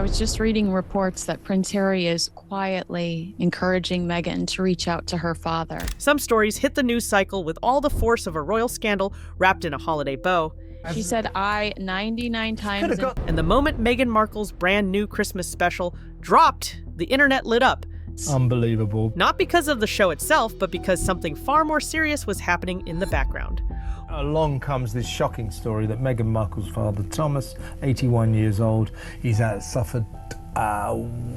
was just reading reports that Prince Harry is quietly encouraging Meghan to reach out to her father. Some stories hit the news cycle with all the force of a royal scandal wrapped in a holiday bow. She said I 99 times. And the moment Meghan Markle's brand new Christmas special dropped, the internet lit up. Unbelievable. Not because of the show itself, but because something far more serious was happening in the background. Along comes this shocking story that Meghan Markle's father, Thomas, 81 years old, he's suffered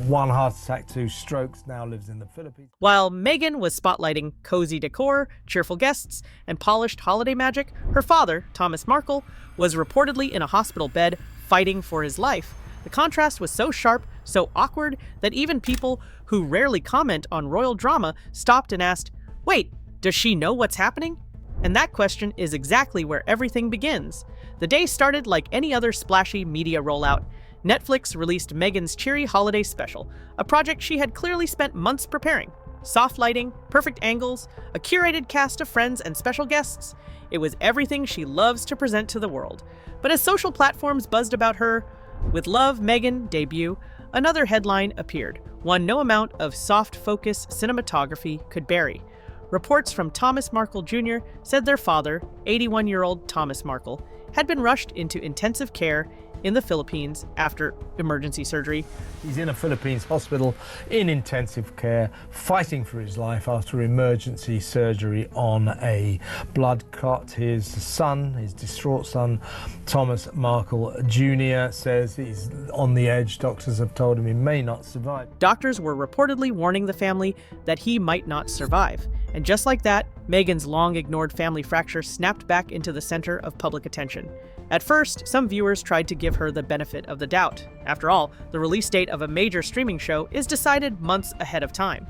one heart attack, 2 strokes, now lives in the Philippines. While Meghan was spotlighting cozy decor, cheerful guests, and polished holiday magic, her father, Thomas Markle, was reportedly in a hospital bed fighting for his life. The contrast was so sharp, so awkward, that even people who rarely comment on royal drama stopped and asked, wait, does she know what's happening? And that question is exactly where everything begins. The day started like any other splashy media rollout. Netflix released Meghan's cheery holiday special, a project she had clearly spent months preparing. Soft lighting, perfect angles, a curated cast of friends and special guests. It was everything she loves to present to the world. But as social platforms buzzed about her "With Love, Meghan" debut, another headline appeared, one no amount of soft focus cinematography could bury. Reports from Thomas Markle Jr. said their father, 81-year-old Thomas Markle, had been rushed into intensive care in the Philippines after emergency surgery. He's in a Philippines hospital in intensive care, fighting for his life after emergency surgery on a blood clot. His son, his distraught son, Thomas Markle Jr., says he's on the edge. Doctors have told him he may not survive. Doctors were reportedly warning the family that he might not survive. And just like that, Meghan's long-ignored family fracture snapped back into the center of public attention. At first, some viewers tried to give her the benefit of the doubt. After all, the release date of a major streaming show is decided months ahead of time.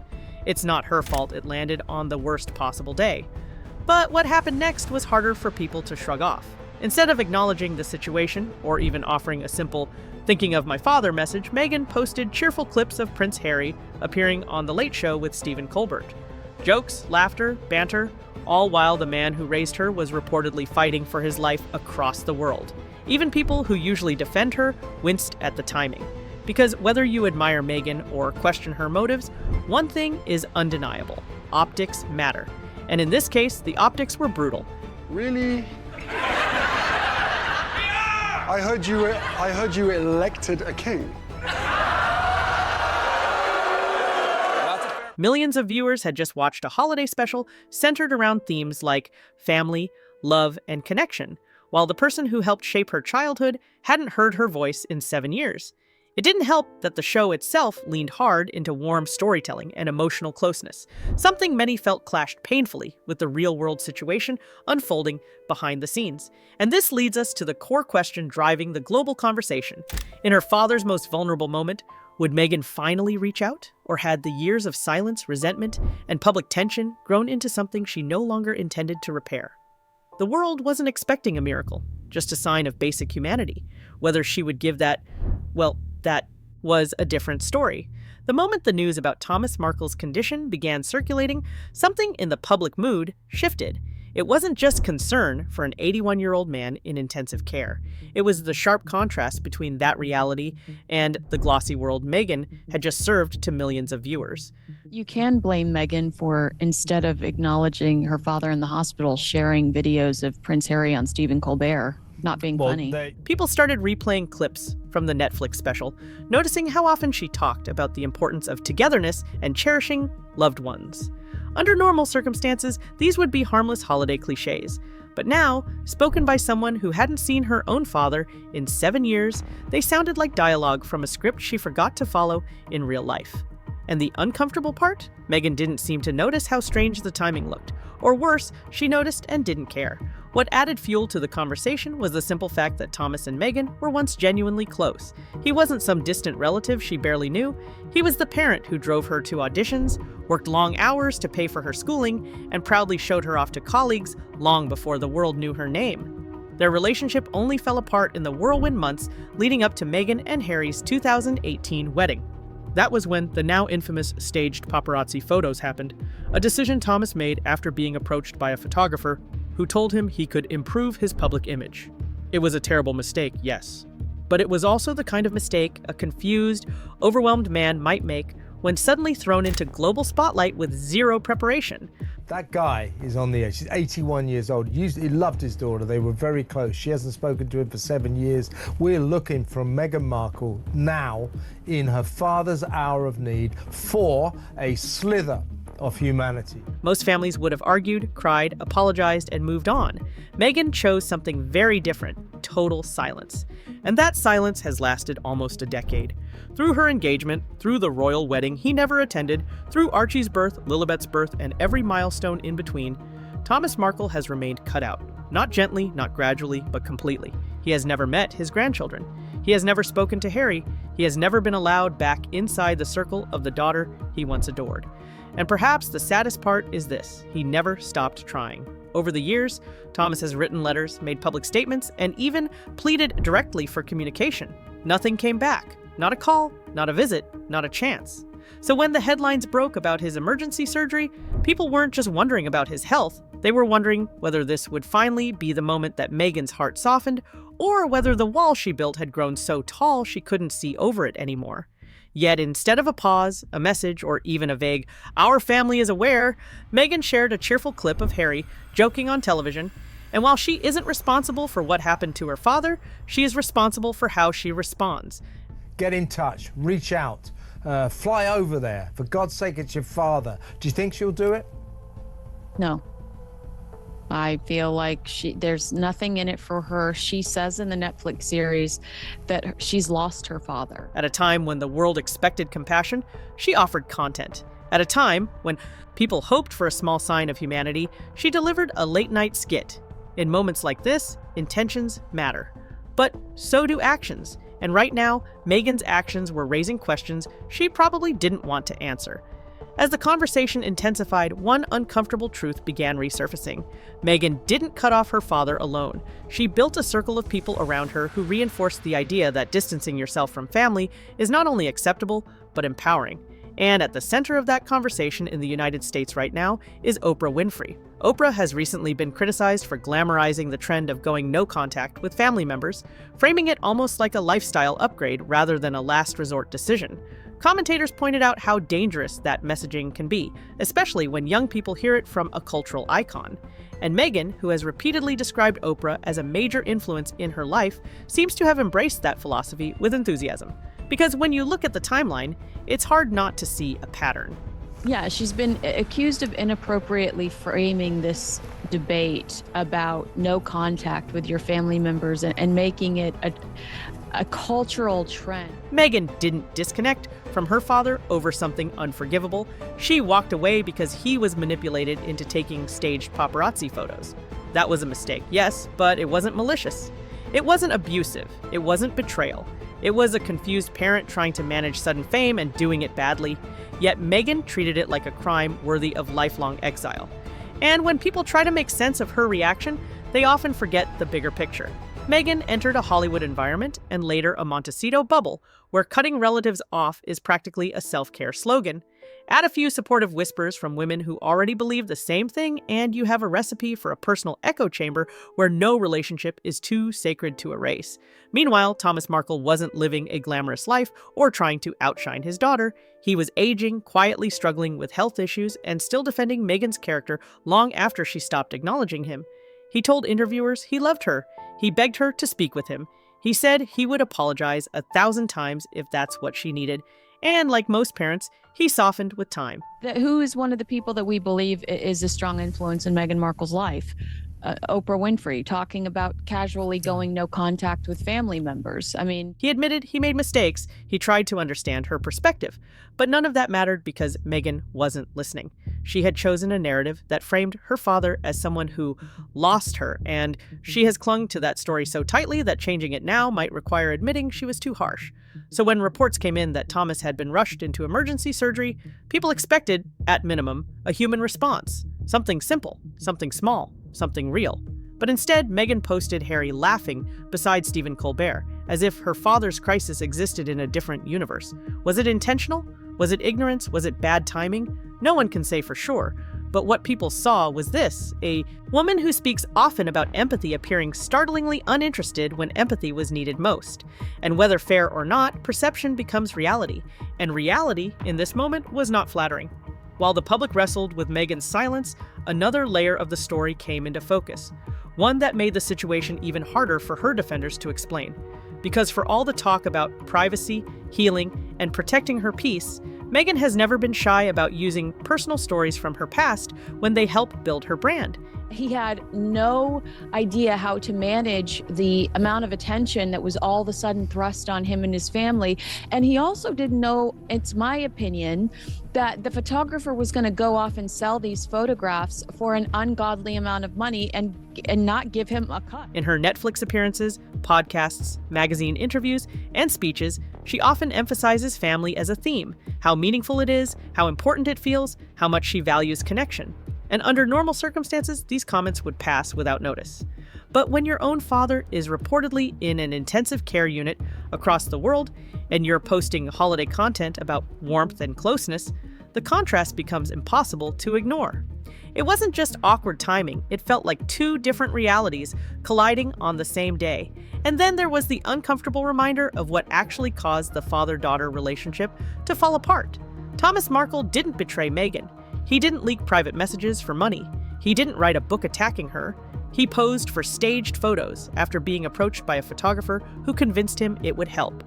It's not her fault it landed on the worst possible day. But what happened next was harder for people to shrug off. Instead of acknowledging the situation, or even offering a simple "thinking of my father" message, Meghan posted cheerful clips of Prince Harry appearing on The Late Show with Stephen Colbert. Jokes, laughter, banter, all while the man who raised her was reportedly fighting for his life across the world. Even people who usually defend her winced at the timing. Because whether you admire Meghan or question her motives, one thing is undeniable: optics matter. And in this case, the optics were brutal. Really? I heard you elected a king. Millions of viewers had just watched a holiday special centered around themes like family, love, and connection, while the person who helped shape her childhood hadn't heard her voice in 7 years. It didn't help that the show itself leaned hard into warm storytelling and emotional closeness, something many felt clashed painfully with the real-world situation unfolding behind the scenes. And this leads us to the core question driving the global conversation. In her father's most vulnerable moment, would Meghan finally reach out? Or had the years of silence, resentment, and public tension grown into something she no longer intended to repair? The world wasn't expecting a miracle, just a sign of basic humanity. Whether she would give that, well, that was a different story. The moment the news about Thomas Markle's condition began circulating, something in the public mood shifted. It wasn't just concern for an 81-year-old man in intensive care. It was the sharp contrast between that reality and the glossy world Meghan had just served to millions of viewers. You can blame Meghan for, instead of acknowledging her father in the hospital, sharing videos of Prince Harry on Stephen Colbert, not being funny. People started replaying clips from the Netflix special, noticing how often she talked about the importance of togetherness and cherishing loved ones. Under normal circumstances, these would be harmless holiday cliches. But now, spoken by someone who hadn't seen her own father in 7 years, they sounded like dialogue from a script she forgot to follow in real life. And the uncomfortable part? Meghan didn't seem to notice how strange the timing looked. Or worse, she noticed and didn't care. What added fuel to the conversation was the simple fact that Thomas and Meghan were once genuinely close. He wasn't some distant relative she barely knew. He was the parent who drove her to auditions, worked long hours to pay for her schooling, and proudly showed her off to colleagues long before the world knew her name. Their relationship only fell apart in the whirlwind months leading up to Meghan and Harry's 2018 wedding. That was when the now infamous staged paparazzi photos happened, a decision Thomas made after being approached by a photographer who told him he could improve his public image. It was a terrible mistake, yes, But it was also the kind of mistake a confused, overwhelmed man might make when suddenly thrown into global spotlight with zero preparation. That guy is on the edge. He's 81 years old. He loved his daughter. They were very close. She hasn't spoken to him for 7 years. We're looking for Meghan Markle now in her father's hour of need for a slither of humanity. Most families would have argued, cried, apologized, and moved on. Meghan chose something very different: total silence. And that silence has lasted almost a decade. Through her engagement, through the royal wedding he never attended, through Archie's birth, Lilibet's birth, and every milestone in between, Thomas Markle has remained cut out. Not gently, not gradually, but completely. He has never met his grandchildren. He has never spoken to Harry. He has never been allowed back inside the circle of the daughter he once adored. And perhaps the saddest part is this: he never stopped trying. Over the years, Thomas has written letters, made public statements, and even pleaded directly for communication. Nothing came back. Not a call, not a visit, not a chance. So when the headlines broke about his emergency surgery, people weren't just wondering about his health, they were wondering whether this would finally be the moment that Meghan's heart softened, or whether the wall she built had grown so tall she couldn't see over it anymore. Yet instead of a pause, a message, or even a vague, "Our family is aware," Meghan shared a cheerful clip of Harry joking on television. And while she isn't responsible for what happened to her father, she is responsible for how she responds. Get in touch, reach out, fly over there. For God's sake, it's your father. Do you think she'll do it? No. I feel like there's nothing in it for her. She says in the Netflix series that she's lost her father. At a time when the world expected compassion, she offered content. At a time when people hoped for a small sign of humanity, she delivered a late-night skit. In moments like this, intentions matter. But so do actions. And right now, Meghan's actions were raising questions she probably didn't want to answer. As the conversation intensified, one uncomfortable truth began resurfacing. Meghan didn't cut off her father alone. She built a circle of people around her who reinforced the idea that distancing yourself from family is not only acceptable, but empowering. And at the center of that conversation in the United States right now is Oprah Winfrey. Oprah has recently been criticized for glamorizing the trend of going no contact with family members, framing it almost like a lifestyle upgrade rather than a last resort decision. Commentators pointed out how dangerous that messaging can be, especially when young people hear it from a cultural icon. And Meghan, who has repeatedly described Oprah as a major influence in her life, seems to have embraced that philosophy with enthusiasm. Because when you look at the timeline, it's hard not to see a pattern. Yeah, she's been accused of inappropriately framing this debate about no contact with your family members and making it a cultural trend. Meghan didn't disconnect from her father over something unforgivable. She walked away because he was manipulated into taking staged paparazzi photos. That was a mistake, yes, but it wasn't malicious. It wasn't abusive. It wasn't betrayal. It was a confused parent trying to manage sudden fame and doing it badly. Yet Meghan treated it like a crime worthy of lifelong exile. And when people try to make sense of her reaction, they often forget the bigger picture. Meghan entered a Hollywood environment and later a Montecito bubble, where cutting relatives off is practically a self-care slogan. Add a few supportive whispers from women who already believe the same thing, and you have a recipe for a personal echo chamber where no relationship is too sacred to erase. Meanwhile, Thomas Markle wasn't living a glamorous life or trying to outshine his daughter. He was aging, quietly struggling with health issues, and still defending Meghan's character long after she stopped acknowledging him. He told interviewers he loved her. He begged her to speak with him. He said he would apologize 1,000 times if that's what she needed. And like most parents, he softened with time. Who is one of the people that we believe is a strong influence in Meghan Markle's life? Oprah Winfrey, talking about casually going no contact with family members. I mean, he admitted he made mistakes. He tried to understand her perspective. But none of that mattered because Meghan wasn't listening. She had chosen a narrative that framed her father as someone who lost her, and she has clung to that story so tightly that changing it now might require admitting she was too harsh. So when reports came in that Thomas had been rushed into emergency surgery, people expected, at minimum, a human response. Something simple, something small, something real. But instead, Meghan posted Harry laughing beside Stephen Colbert, as if her father's crisis existed in a different universe. Was it intentional? Was it ignorance? Was it bad timing? No one can say for sure. But what people saw was this, a woman who speaks often about empathy appearing startlingly uninterested when empathy was needed most. And whether fair or not, perception becomes reality. And reality, in this moment, was not flattering. While the public wrestled with Meghan's silence, another layer of the story came into focus. One that made the situation even harder for her defenders to explain. Because for all the talk about privacy, healing, and protecting her peace, Meghan has never been shy about using personal stories from her past when they help build her brand. He had no idea how to manage the amount of attention that was all of a sudden thrust on him and his family. And he also didn't know, it's my opinion, that the photographer was going to go off and sell these photographs for an ungodly amount of money and not give him a cut. In her Netflix appearances, podcasts, magazine interviews, and speeches, she often emphasizes family as a theme, how meaningful it is, how important it feels, how much she values connection. And under normal circumstances, these comments would pass without notice. But when your own father is reportedly in an intensive care unit across the world, and you're posting holiday content about warmth and closeness, the contrast becomes impossible to ignore. It wasn't just awkward timing, it felt like two different realities colliding on the same day. And then there was the uncomfortable reminder of what actually caused the father-daughter relationship to fall apart. Thomas Markle didn't betray Meghan. He didn't leak private messages for money. He didn't write a book attacking her. He posed for staged photos after being approached by a photographer who convinced him it would help.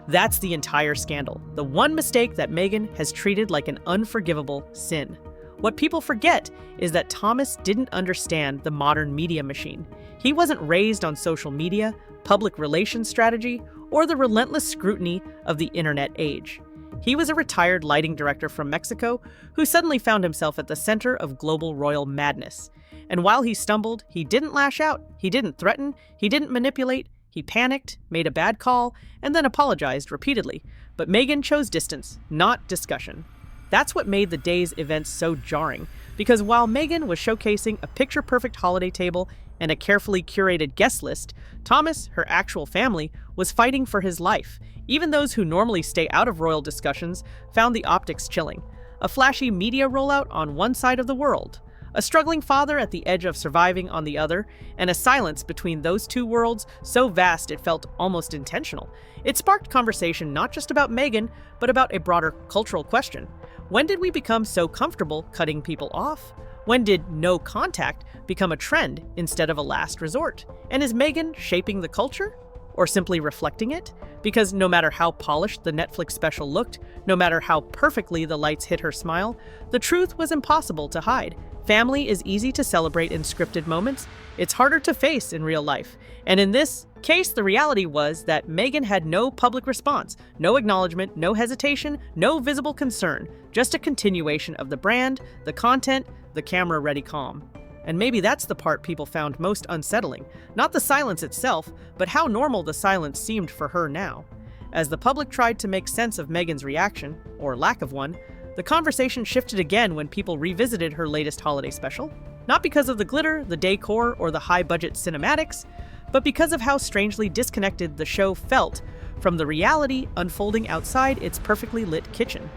That's the entire scandal, the one mistake that Meghan has treated like an unforgivable sin. What people forget is that Thomas didn't understand the modern media machine. He wasn't raised on social media, public relations strategy, or the relentless scrutiny of the internet age. He was a retired lighting director from Mexico who suddenly found himself at the center of global royal madness. And while he stumbled, he didn't lash out, he didn't threaten, he didn't manipulate, he panicked, made a bad call, and then apologized repeatedly. But Meghan chose distance, not discussion. That's what made the day's events so jarring, because while Meghan was showcasing a picture-perfect holiday table and a carefully curated guest list, Thomas, her actual family, was fighting for his life. Even those who normally stay out of royal discussions found the optics chilling. A flashy media rollout on one side of the world, a struggling father at the edge of surviving on the other, and a silence between those two worlds so vast it felt almost intentional. It sparked conversation not just about Meghan, but about a broader cultural question. When did we become so comfortable cutting people off? When did no contact become a trend instead of a last resort? And is Meghan shaping the culture? Or simply reflecting it? Because no matter how polished the Netflix special looked, no matter how perfectly the lights hit her smile, the truth was impossible to hide. Family is easy to celebrate in scripted moments. It's harder to face in real life. And in this case, the reality was that Meghan had no public response, no acknowledgement, no hesitation, no visible concern, just a continuation of the brand, the content, the camera-ready calm. And maybe that's the part people found most unsettling. Not the silence itself, but how normal the silence seemed for her now. As the public tried to make sense of Meghan's reaction, or lack of one, the conversation shifted again when people revisited her latest holiday special. Not because of the glitter, the decor, or the high-budget cinematics, but because of how strangely disconnected the show felt from the reality unfolding outside its perfectly lit kitchen.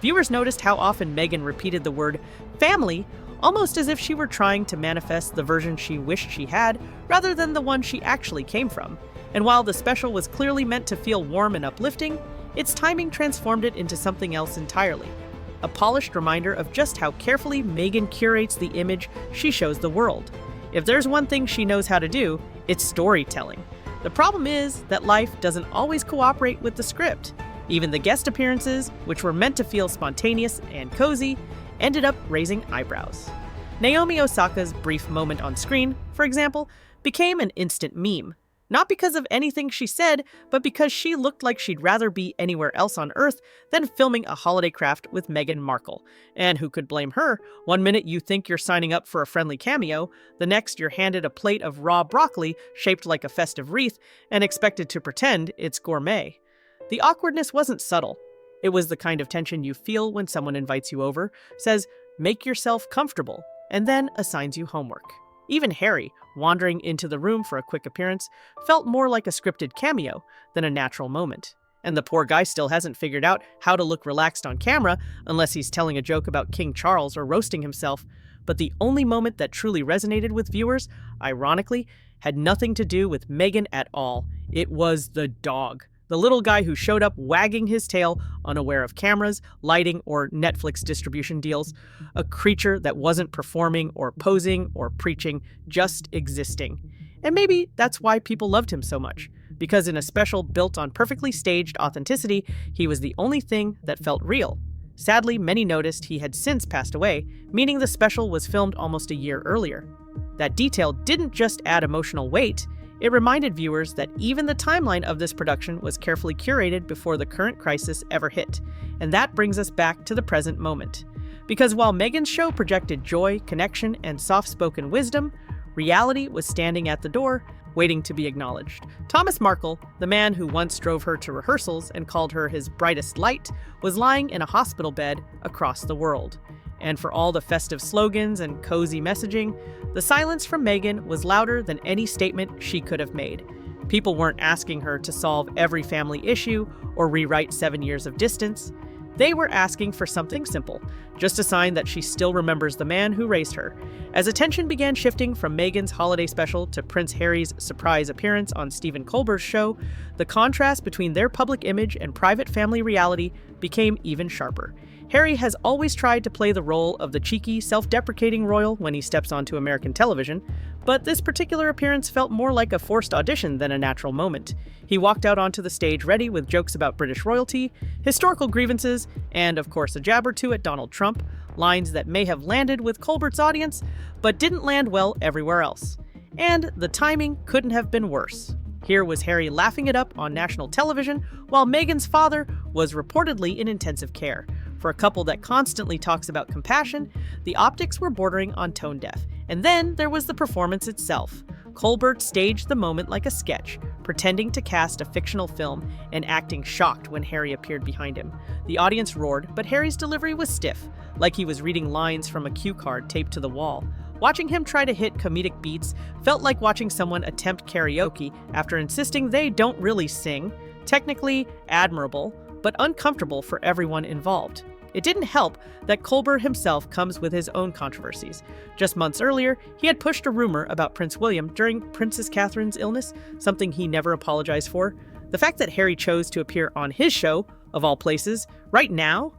Viewers noticed how often Meghan repeated the word family, almost as if she were trying to manifest the version she wished she had, rather than the one she actually came from. And while the special was clearly meant to feel warm and uplifting, its timing transformed it into something else entirely. A polished reminder of just how carefully Meghan curates the image she shows the world. If there's one thing she knows how to do, it's storytelling. The problem is that life doesn't always cooperate with the script. Even the guest appearances, which were meant to feel spontaneous and cozy, ended up raising eyebrows. Naomi Osaka's brief moment on screen, for example, became an instant meme. Not because of anything she said, but because she looked like she'd rather be anywhere else on Earth than filming a holiday craft with Meghan Markle. And who could blame her? One minute you think you're signing up for a friendly cameo, the next you're handed a plate of raw broccoli shaped like a festive wreath and expected to pretend it's gourmet. The awkwardness wasn't subtle. It was the kind of tension you feel when someone invites you over, says, "Make yourself comfortable," and then assigns you homework. Even Harry, wandering into the room for a quick appearance, felt more like a scripted cameo than a natural moment. And the poor guy still hasn't figured out how to look relaxed on camera unless he's telling a joke about King Charles or roasting himself. But the only moment that truly resonated with viewers, ironically, had nothing to do with Meghan at all. It was the dog. The little guy who showed up wagging his tail, unaware of cameras, lighting, or Netflix distribution deals. A creature that wasn't performing or posing or preaching, just existing. And maybe that's why people loved him so much. Because in a special built on perfectly staged authenticity, he was the only thing that felt real. Sadly, many noticed he had since passed away, meaning the special was filmed almost a year earlier. That detail didn't just add emotional weight, it reminded viewers that even the timeline of this production was carefully curated before the current crisis ever hit. And that brings us back to the present moment. Because while Meghan's show projected joy, connection, and soft-spoken wisdom, reality was standing at the door, waiting to be acknowledged. Thomas Markle, the man who once drove her to rehearsals and called her his brightest light, was lying in a hospital bed across the world. And for all the festive slogans and cozy messaging, the silence from Meghan was louder than any statement she could have made. People weren't asking her to solve every family issue or rewrite 7 years of distance. They were asking for something simple, just a sign that she still remembers the man who raised her. As attention began shifting from Meghan's holiday special to Prince Harry's surprise appearance on Stephen Colbert's show, the contrast between their public image and private family reality became even sharper. Harry has always tried to play the role of the cheeky, self-deprecating royal when he steps onto American television, but this particular appearance felt more like a forced audition than a natural moment. He walked out onto the stage ready with jokes about British royalty, historical grievances, and of course a jab or two at Donald Trump, lines that may have landed with Colbert's audience, but didn't land well everywhere else. And the timing couldn't have been worse. Here was Harry laughing it up on national television, while Meghan's father was reportedly in intensive care. For a couple that constantly talks about compassion, the optics were bordering on tone deaf. And then there was the performance itself. Colbert staged the moment like a sketch, pretending to cast a fictional film and acting shocked when Harry appeared behind him. The audience roared, but Harry's delivery was stiff, like he was reading lines from a cue card taped to the wall. Watching him try to hit comedic beats felt like watching someone attempt karaoke after insisting they don't really sing. Technically admirable, but uncomfortable for everyone involved. It didn't help that Colbert himself comes with his own controversies. Just months earlier, he had pushed a rumor about Prince William during Princess Catherine's illness, something he never apologized for. The fact that Harry chose to appear on his show, of all places, right now,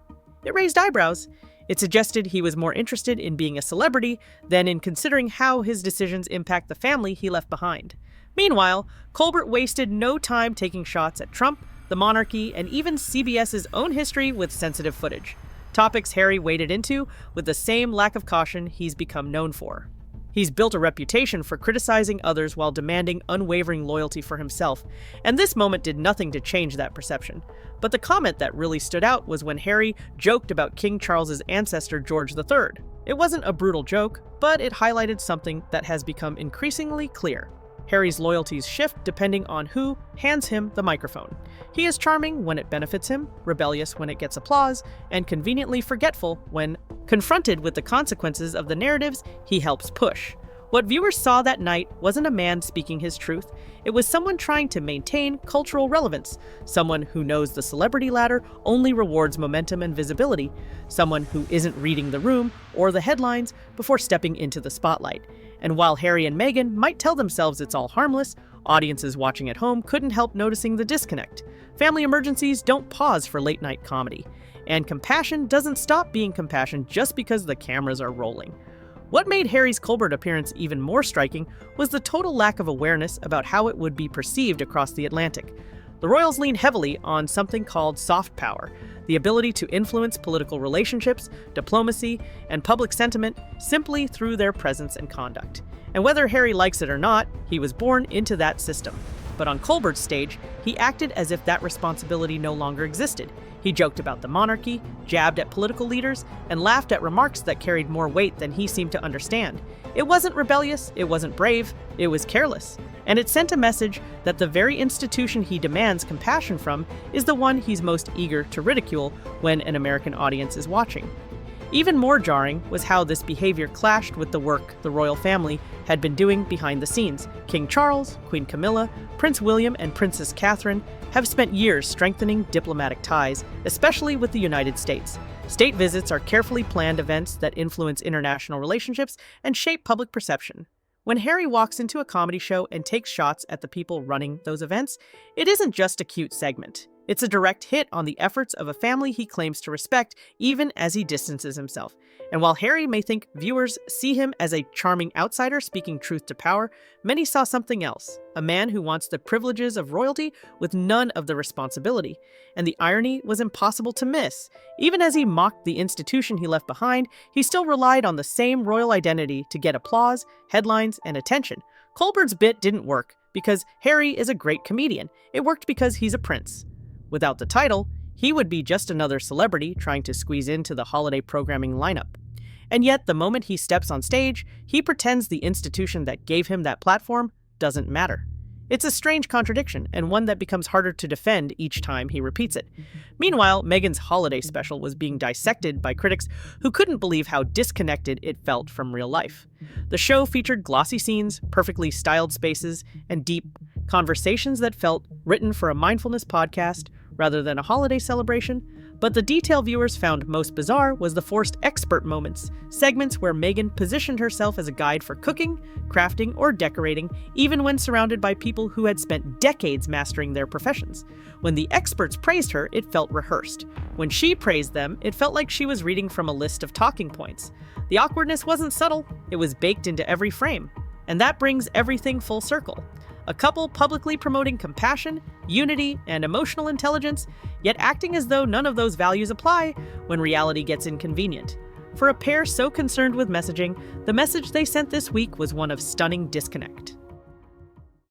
it raised eyebrows. It suggested he was more interested in being a celebrity than in considering how his decisions impact the family he left behind. Meanwhile, Colbert wasted no time taking shots at Trump, the monarchy, and even CBS's own history with sensitive footage. Topics Harry waded into with the same lack of caution he's become known for. He's built a reputation for criticizing others while demanding unwavering loyalty for himself, and this moment did nothing to change that perception. But the comment that really stood out was when Harry joked about King Charles's ancestor George III. It wasn't a brutal joke, but it highlighted something that has become increasingly clear. Harry's loyalties shift depending on who hands him the microphone. He is charming when it benefits him, rebellious when it gets applause, and conveniently forgetful when confronted with the consequences of the narratives he helps push. What viewers saw that night wasn't a man speaking his truth. It was someone trying to maintain cultural relevance, someone who knows the celebrity ladder only rewards momentum and visibility, someone who isn't reading the room or the headlines before stepping into the spotlight. And while Harry and Meghan might tell themselves it's all harmless, audiences watching at home couldn't help noticing the disconnect. Family emergencies don't pause for late-night comedy. And compassion doesn't stop being compassion just because the cameras are rolling. What made Harry's Colbert appearance even more striking was the total lack of awareness about how it would be perceived across the Atlantic. The royals lean heavily on something called soft power, the ability to influence political relationships, diplomacy, and public sentiment simply through their presence and conduct. And whether Harry likes it or not, he was born into that system. But on Colbert's stage, he acted as if that responsibility no longer existed. He joked about the monarchy, jabbed at political leaders, and laughed at remarks that carried more weight than he seemed to understand. It wasn't rebellious, it wasn't brave, it was careless. And it sent a message that the very institution he demands compassion from is the one he's most eager to ridicule when an American audience is watching. Even more jarring was how this behavior clashed with the work the royal family had been doing behind the scenes. King Charles, Queen Camilla, Prince William, and Princess Catherine have spent years strengthening diplomatic ties, especially with the United States. State visits are carefully planned events that influence international relationships and shape public perception. When Harry walks into a comedy show and takes shots at the people running those events, it isn't just a cute segment. It's a direct hit on the efforts of a family he claims to respect, even as he distances himself. And while Harry may think viewers see him as a charming outsider speaking truth to power, many saw something else, a man who wants the privileges of royalty with none of the responsibility. And the irony was impossible to miss. Even as he mocked the institution he left behind, he still relied on the same royal identity to get applause, headlines, and attention. Colbert's bit didn't work because Harry is a great comedian. It worked because he's a prince. Without the title, he would be just another celebrity trying to squeeze into the holiday programming lineup. And yet, the moment he steps on stage, he pretends the institution that gave him that platform doesn't matter. It's a strange contradiction, and one that becomes harder to defend each time he repeats it. Meanwhile, Meghan's holiday special was being dissected by critics who couldn't believe how disconnected it felt from real life. The show featured glossy scenes, perfectly styled spaces, and deep conversations that felt written for a mindfulness podcast rather than a holiday celebration. But the detail viewers found most bizarre was the forced expert moments, segments where Meghan positioned herself as a guide for cooking, crafting, or decorating, even when surrounded by people who had spent decades mastering their professions. When the experts praised her, it felt rehearsed. When she praised them, it felt like she was reading from a list of talking points. The awkwardness wasn't subtle, it was baked into every frame. And that brings everything full circle. A couple publicly promoting compassion, unity, and emotional intelligence, yet acting as though none of those values apply when reality gets inconvenient. For a pair so concerned with messaging, the message they sent this week was one of stunning disconnect.